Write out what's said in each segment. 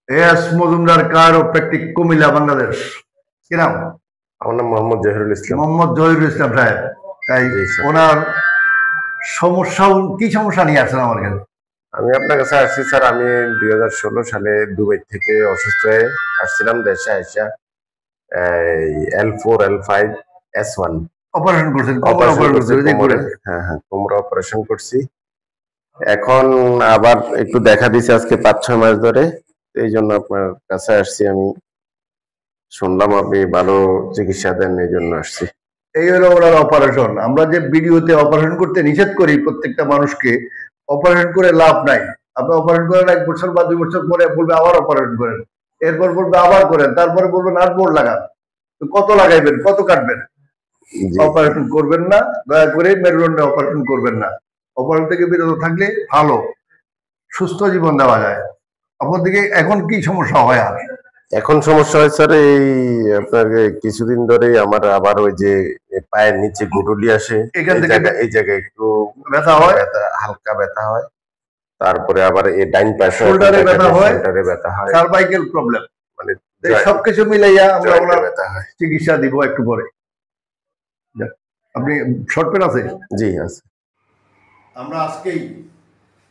S Majumdar কায়োপ্র্যাকটিক, Comilla, Bangladesh. কি নাম? আমার নাম মোহাম্মদ জহিরুল ইসলাম। মোহাম্মদ জহিরুল ইসলাম সাহেব। তাই ওনার সমস্যা, কি সমস্যা নিয়ে আসছেন আমার কাছে? আমি আপনার কাছে আসছি স্যার, আমি 2016 সালে দুবাই থেকে অসুস্থ হয়ে আসছিলাম দেশে। আইসা L4 L5 S1 অপারেশন করছেন? হ্যাঁ হ্যাঁ, কোমরে অপারেশন করছি। এখন আবার একটু দেখা দিছে আজকে 5-6 মাস ধরে, এই জন্য আপনার কাছে আসছি। আমি শুনলাম আপনি ভালো চিকিৎসা দেন, এই জন্য আসছি। এই হলো ওনার অপারেশন। আমরা যে ভিডিওতে অপারেশন করতে নিষেধ করি প্রত্যেকটা মানুষকে, অপারেশন করে লাভ নাই। আপনি অপারেশন করেন 1 বছর বা 2 বছর পরে বলবে আবার অপারেশন করেন, এরপর বলবে আবার করেন, তারপরে বলবেন আর বোর্ড লাগান। তো কত লাগাইবেন, কত কাটবেন? অপারেশন করবেন না, দয়া করে মেরুদণ্ডে অপারেশন করবেন না। অপারেশন থেকে বিরত থাকলে ভালো, সুস্থ জীবন দেওয়া যায়। আপনার দিকে এখন কি সমস্যা হয়? আর এখন সমস্যা হয় স্যার, এই আপনার কিছুদিন ধরেই আমার আবার ওই যে পায়ের নিচে গুটুলি আসে, এখান থেকে এই জায়গায় একটু ব্যথা হয়, হালকা ব্যথা হয়। তারপরে আবার এই ডাইন পাশে শোল্ডারে ব্যথা হয়, ব্যথা হয়, সার্ভাইকেল প্রবলেম, মানে সবকিছু মিলাইয়া আমরা ওনার চিকিৎসা দিব একটু পরে। আপনি শর্ট পেন আছে? জি আছে। আমরা আজকেই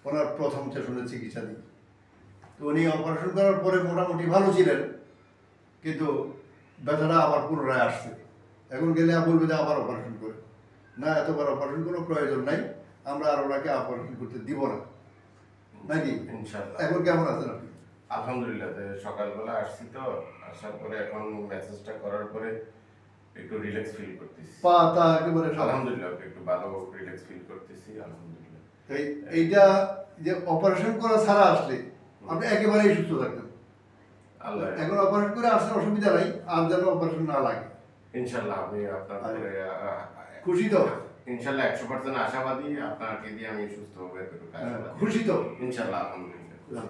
ওনার প্রথম সেশনের চিকিৎসা দিই। তো উনি অপারেশন করার পরে মোটামুটি ভালো ছিলেন, কিন্তু ব্যথাটা আবার পুনরায় আসছে। এখন গেলে বলবে যে আবার অপারেশন করে না, এতবার অপারেশন কোনো প্রয়োজন নাই, আমরা আর ওনাকে অপারেশন করতে দিব না, নাকি? ইনশাআল্লাহ। এখন কেমন আছেন আপনি? আলহামদুলিল্লাহ, সকালবেলা আসছি, তো আসার পরে এখন মেসেজটা করার পরে একটু রিল্যাক্স ফিল করতেছি। পাটা একেবারে আলহামদুলিল্লাহ, একটু ভালো রিল্যাক্স ফিল করতেছি আলহামদুলিল্লাহ। এইটা যে অপারেশন করা ছাড়া আসলে আপনি একেবারেই সুস্থ থাকতেন। আল্লাহ, এখন অপারেশন করে আসলে অসুবিধা নাই, আর যেন অপারেশন না লাগে। ইনশাআল্লাহ আমি আপনার খুশি তো? ইনশাআল্লাহ 100% আশাবাদী, আপনাকে দিয়ে আমি সুস্থ হবো, এতটুকু খুশি তো? ইনশাআল্লাহ, আলহামদুলিল্লাহ।